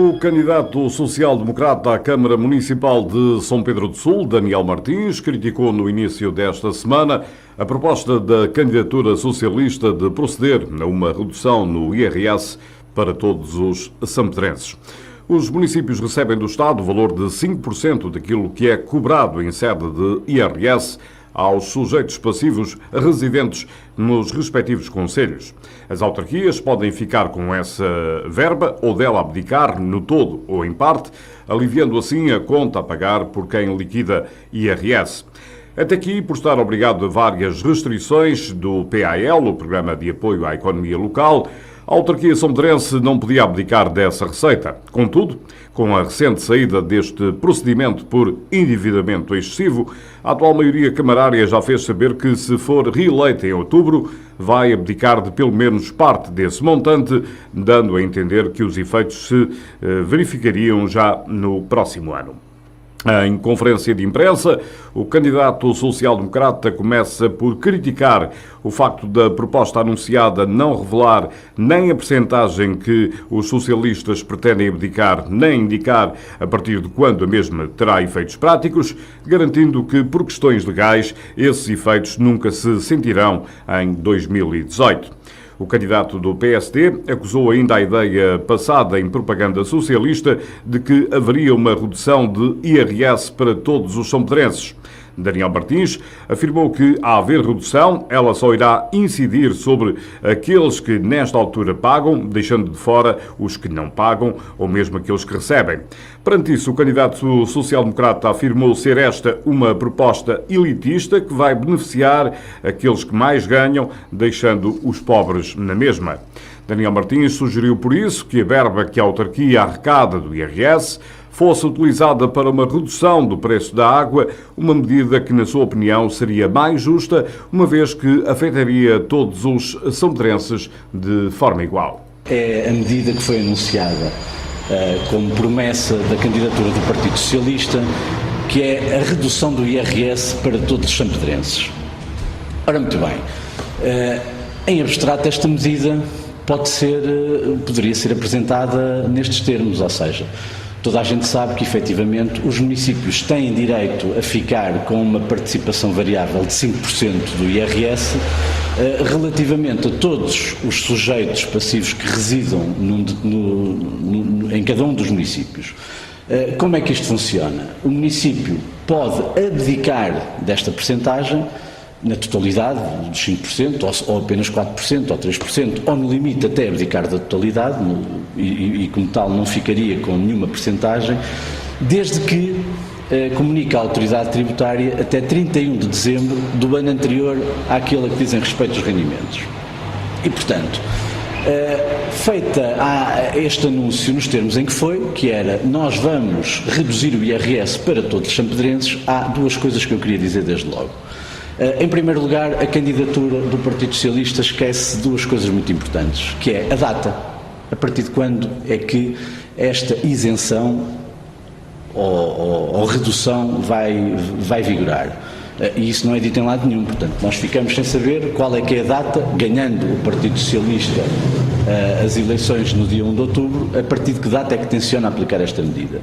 O candidato social-democrata à Câmara Municipal de São Pedro do Sul, Daniel Martins, criticou no início desta semana a proposta da candidatura socialista de proceder a uma redução no IRS para todos os sampedrenses. Os municípios recebem do Estado o valor de 5% daquilo que é cobrado em sede de IRS aos sujeitos passivos residentes nos respectivos concelhos. As autarquias podem ficar com essa verba ou dela abdicar no todo ou em parte, aliviando assim a conta a pagar por quem liquida IRS. Até aqui, por estar obrigado a várias restrições do PAL, o Programa de Apoio à Economia Local, a autarquia sombedrense não podia abdicar dessa receita. Contudo, com a recente saída deste procedimento por endividamento excessivo, a atual maioria camarária já fez saber que, se for reeleita em outubro, vai abdicar de pelo menos parte desse montante, dando a entender que os efeitos se verificariam já no próximo ano. Em conferência de imprensa, o candidato social-democrata começa por criticar o facto da proposta anunciada não revelar nem a percentagem que os socialistas pretendem abdicar, nem indicar a partir de quando a mesma terá efeitos práticos, garantindo que, por questões legais, esses efeitos nunca se sentirão em 2018. O candidato do PSD acusou ainda a ideia passada em propaganda socialista de que haveria uma redução de IRS para todos os sampedrenses. Daniel Martins afirmou que, a haver redução, ela só irá incidir sobre aqueles que nesta altura pagam, deixando de fora os que não pagam ou mesmo aqueles que recebem. Perante isso, o candidato social-democrata afirmou ser esta uma proposta elitista que vai beneficiar aqueles que mais ganham, deixando os pobres na mesma. Daniel Martins sugeriu, por isso, que a verba que a autarquia arrecada do IRS fosse utilizada para uma redução do preço da água, uma medida que, na sua opinião, seria mais justa, uma vez que afetaria todos os sampedrenses de forma igual. É a medida que foi anunciada como promessa da candidatura do Partido Socialista, que é a redução do IRS para todos os sampedrenses. Ora, muito bem, em abstrato esta medida poderia ser apresentada nestes termos, ou seja, toda a gente sabe que, efetivamente, os municípios têm direito a ficar com uma participação variável de 5% do IRS relativamente a todos os sujeitos passivos que residam em cada um dos municípios. Como é que isto funciona? O município pode abdicar desta percentagem na totalidade dos 5%, ou apenas 4%, ou 3%, ou no limite até abdicar da totalidade, e como tal não ficaria com nenhuma percentagem, desde que comunique à autoridade tributária até 31 de dezembro do ano anterior àquele a que dizem respeito os rendimentos. E, portanto, feita este anúncio nos termos em que foi, que era: nós vamos reduzir o IRS para todos os sampedrenses, há duas coisas que eu queria dizer desde logo. Em primeiro lugar, a candidatura do Partido Socialista esquece duas coisas muito importantes, que é a data. A partir de quando é que esta isenção ou redução vai vigorar? E isso não é dito em lado nenhum, portanto, nós ficamos sem saber qual é que é a data, ganhando o Partido Socialista as eleições no dia 1 de outubro, a partir de que data é que tenciona aplicar esta medida.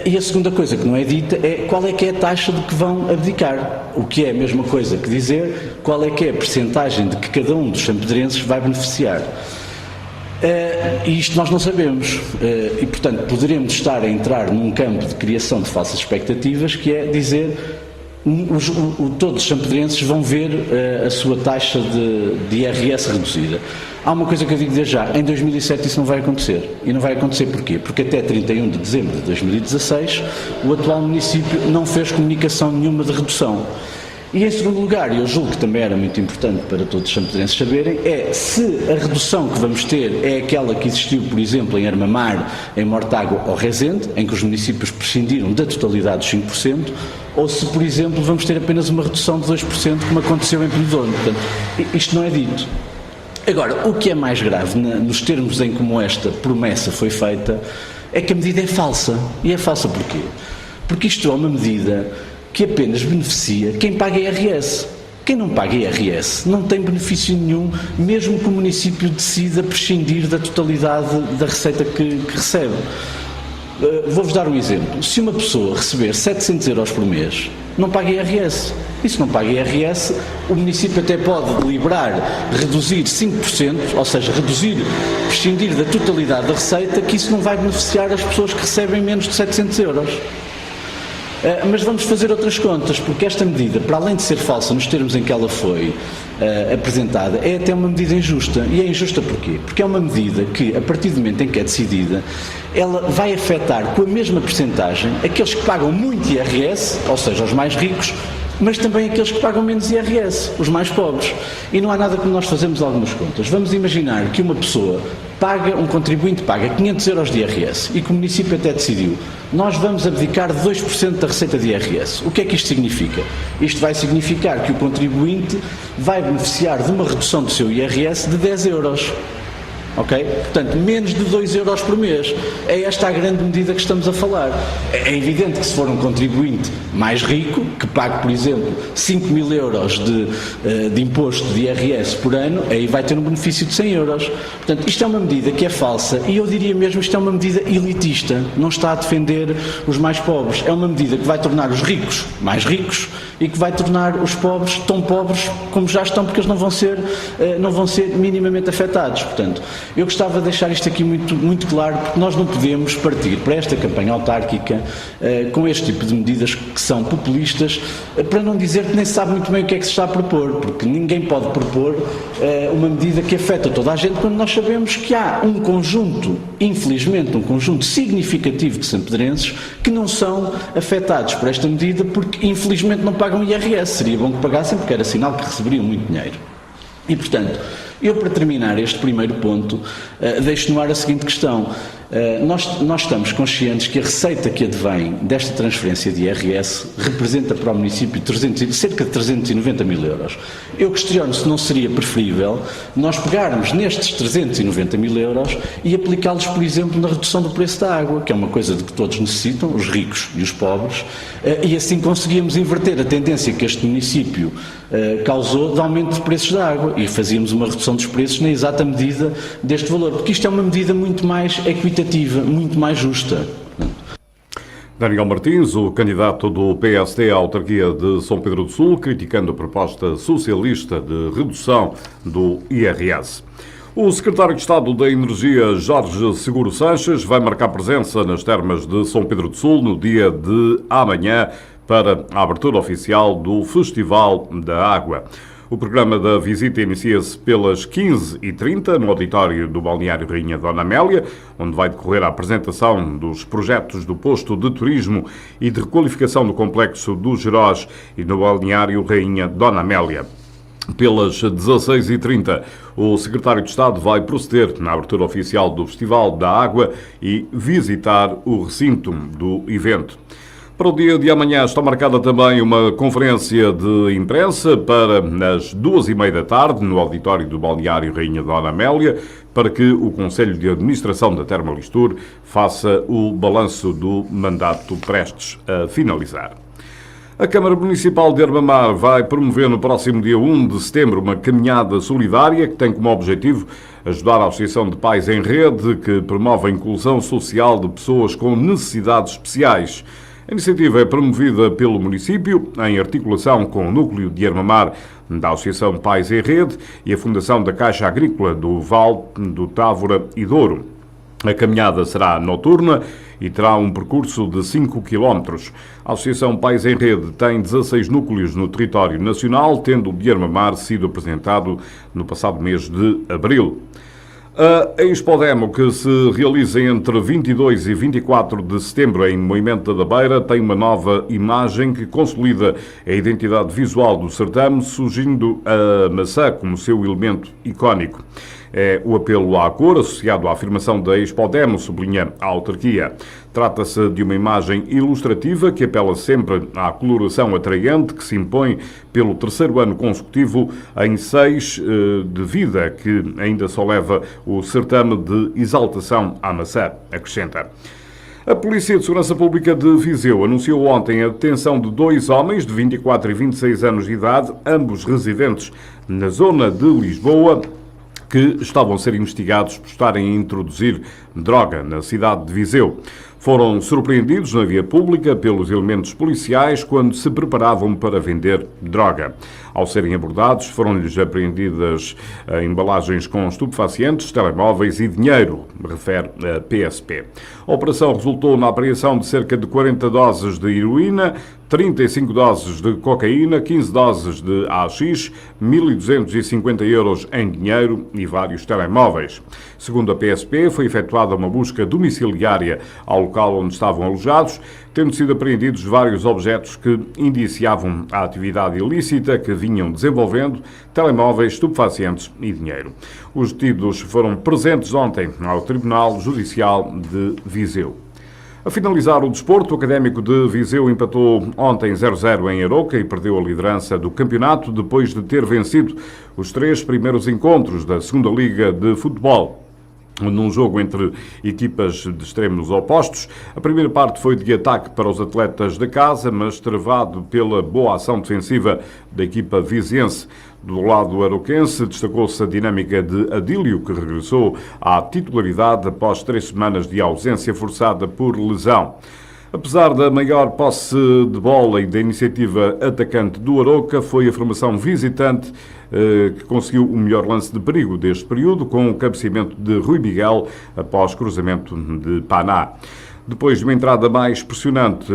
E a segunda coisa que não é dita é qual é que é a taxa de que vão abdicar, o que é a mesma coisa que dizer qual é que é a percentagem de que cada um dos sampedrenses vai beneficiar. E isto nós não sabemos, e portanto poderemos estar a entrar num campo de criação de falsas expectativas, que é dizer todos os sampedrenses vão ver a sua taxa de IRS reduzida. Há uma coisa que eu digo desde já: em 2007 isso não vai acontecer. E não vai acontecer porquê? Porque até 31 de dezembro de 2016 o atual município não fez comunicação nenhuma de redução. E em segundo lugar, e eu julgo que também era muito importante para todos os sampedrenses saberem, é se a redução que vamos ter é aquela que existiu, por exemplo, em Armamar, em Mortágua ou Rezende, em que os municípios prescindiram da totalidade dos 5%, ou se, por exemplo, vamos ter apenas uma redução de 2%, como aconteceu em Penedono. Portanto, isto não é dito. Agora, o que é mais grave nos termos em como esta promessa foi feita é que a medida é falsa. E é falsa porquê? Porque isto é uma medida que apenas beneficia quem paga IRS. Quem não paga IRS não tem benefício nenhum, mesmo que o município decida prescindir da totalidade da receita que recebe. Vou-vos dar um exemplo. Se uma pessoa receber 700 euros por mês, não paga IRS. E se não paga IRS, o município até pode deliberar reduzir 5%, ou seja, prescindir da totalidade da receita, que isso não vai beneficiar as pessoas que recebem menos de 700 euros. Mas vamos fazer outras contas, porque esta medida, para além de ser falsa nos termos em que ela foi apresentada, é até uma medida injusta. E é injusta porquê? Porque é uma medida que, a partir do momento em que é decidida, ela vai afetar com a mesma percentagem aqueles que pagam muito IRS, ou seja, os mais ricos, mas também aqueles que pagam menos IRS, os mais pobres. E não há nada como nós fazermos algumas contas. Vamos imaginar que uma pessoa um contribuinte paga 500 euros de IRS e que o município até decidiu, nós vamos abdicar de 2% da receita de IRS. O que é que isto significa? Isto vai significar que o contribuinte vai beneficiar de uma redução do seu IRS de 10 euros. Ok? Portanto, menos de 2 euros por mês. É esta a grande medida que estamos a falar. É evidente que se for um contribuinte mais rico, que pague, por exemplo, 5.000 euros de imposto de IRS por ano, aí vai ter um benefício de 100 euros. Portanto, isto é uma medida que é falsa e eu diria mesmo que isto é uma medida elitista. Não está a defender os mais pobres. É uma medida que vai tornar os ricos mais ricos e que vai tornar os pobres tão pobres como já estão, porque eles não vão ser minimamente afetados. Portanto, eu gostava de deixar isto aqui muito claro, porque nós não podemos partir para esta campanha autárquica com este tipo de medidas que são populistas, para não dizer que nem se sabe muito bem o que é que se está a propor, porque ninguém pode propor uma medida que afeta toda a gente quando nós sabemos que há um conjunto, infelizmente, um conjunto significativo de sampedrenses que não são afetados por esta medida porque infelizmente não pagam IRS. Seria bom que pagassem porque era sinal que receberiam muito dinheiro. E, portanto, eu para terminar este primeiro ponto, deixo no ar a seguinte questão. Nós estamos conscientes que a receita que advém desta transferência de IRS representa para o município cerca de 390 mil euros. Eu questiono se não seria preferível nós pegarmos nestes 390 mil euros e aplicá-los, por exemplo, na redução do preço da água, que é uma coisa de que todos necessitam, os ricos e os pobres, e assim conseguíamos inverter a tendência que este município causou de aumento de preços da água e fazíamos uma redução dos preços na exata medida deste valor, porque isto é uma medida muito mais equitativa, muito mais justa. Daniel Martins, o candidato do PSD à autarquia de São Pedro do Sul, criticando a proposta socialista de redução do IRS. O secretário de Estado da Energia, Jorge Seguro Sanches, vai marcar presença nas termas de São Pedro do Sul no dia de amanhã para a abertura oficial do Festival da Água. O programa da visita inicia-se pelas 15h30 no auditório do Balneário Rainha Dona Amélia, onde vai decorrer a apresentação dos projetos do posto de turismo e de requalificação do complexo do Gerós e no Balneário Rainha Dona Amélia. Pelas 16h30, o secretário de Estado vai proceder na abertura oficial do Festival da Água e visitar o recinto do evento. Para o dia de amanhã está marcada também uma conferência de imprensa para as 14h30 da tarde, no auditório do Balneário Rainha Dona Amélia, para que o Conselho de Administração da Termalistur faça o balanço do mandato prestes a finalizar. A Câmara Municipal de Armamar vai promover no próximo dia 1 de setembro uma caminhada solidária que tem como objetivo ajudar a Associação de Pais em Rede, que promove a inclusão social de pessoas com necessidades especiais. A iniciativa é promovida pelo município, em articulação com o Núcleo de Armamar da Associação Pais em Rede e a Fundação da Caixa Agrícola do Vale do Távora e Douro. A caminhada será noturna e terá um percurso de 5 km. A Associação Pais em Rede tem 16 núcleos no território nacional, tendo o de Armamar sido apresentado no passado mês de abril. A Expodemo, que se realiza entre 22 e 24 de setembro em Moimenta da Beira, tem uma nova imagem que consolida a identidade visual do certame, surgindo a maçã como seu elemento icónico. É o apelo à cor, associado à afirmação da Expodemo, sublinha a autarquia. Trata-se de uma imagem ilustrativa que apela sempre à coloração atraente que se impõe pelo terceiro ano consecutivo em 6 de vida, que ainda só leva o certame de exaltação à maçã, acrescenta. A Polícia de Segurança Pública de Viseu anunciou ontem a detenção de 2 homens de 24 e 26 anos de idade, ambos residentes na zona de Lisboa, que estavam a ser investigados por estarem a introduzir droga na cidade de Viseu. Foram surpreendidos na via pública pelos elementos policiais quando se preparavam para vender droga. Ao serem abordados, foram-lhes apreendidas embalagens com estupefacientes, telemóveis e dinheiro, refere a PSP. A operação resultou na apreensão de cerca de 40 doses de heroína, 35 doses de cocaína, 15 doses de AX, 1.250 euros em dinheiro e vários telemóveis. Segundo a PSP, foi efetuada uma busca domiciliária ao local onde estavam alojados, tendo sido apreendidos vários objetos que indiciavam a atividade ilícita que vinham desenvolvendo, telemóveis, estupefacientes e dinheiro. Os detidos foram presentes ontem ao Tribunal Judicial de Viseu. A finalizar o desporto, o Académico de Viseu empatou ontem 0-0 em Arouca e perdeu a liderança do campeonato depois de ter vencido os 3 primeiros encontros da Segunda Liga de Futebol. Num jogo entre equipas de extremos opostos, a primeira parte foi de ataque para os atletas da casa, mas travado pela boa ação defensiva da equipa viziense. Do lado arauquense, destacou-se a dinâmica de Adílio, que regressou à titularidade após 3 semanas de ausência forçada por lesão. Apesar da maior posse de bola e da iniciativa atacante do Arouca, foi a formação visitante que conseguiu o melhor lance de perigo deste período, com o cabeceamento de Rui Miguel após cruzamento de Paná. Depois de uma entrada mais pressionante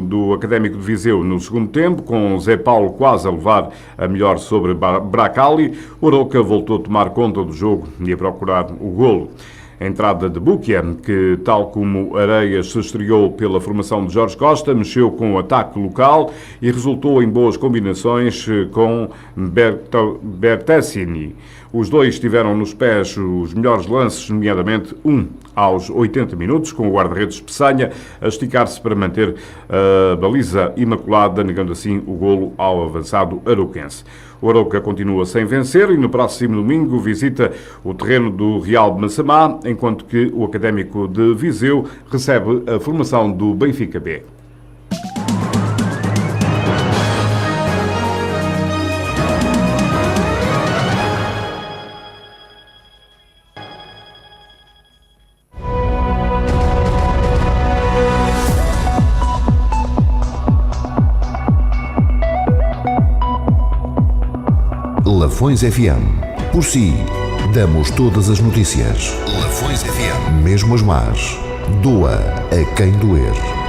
do Académico de Viseu no segundo tempo, com Zé Paulo quase a levar a melhor sobre Bracali, o Arouca voltou a tomar conta do jogo e a procurar o golo. A entrada de Búquia, que, tal como Areias, se estreou pela formação de Jorge Costa, mexeu com o ataque local e resultou em boas combinações com Bertessini. Os dois tiveram nos pés os melhores lances, nomeadamente um aos 80 minutos, com o guarda-redes Peçanha a esticar-se para manter a baliza imaculada, negando assim o golo ao avançado arauquense. O Arouca continua sem vencer e no próximo domingo visita o terreno do Real de Massamá, enquanto que o Académico de Viseu recebe a formação do Benfica B. Lafões FM. Por si, damos todas as notícias. Lafões FM. Mesmo as más. Doa a quem doer.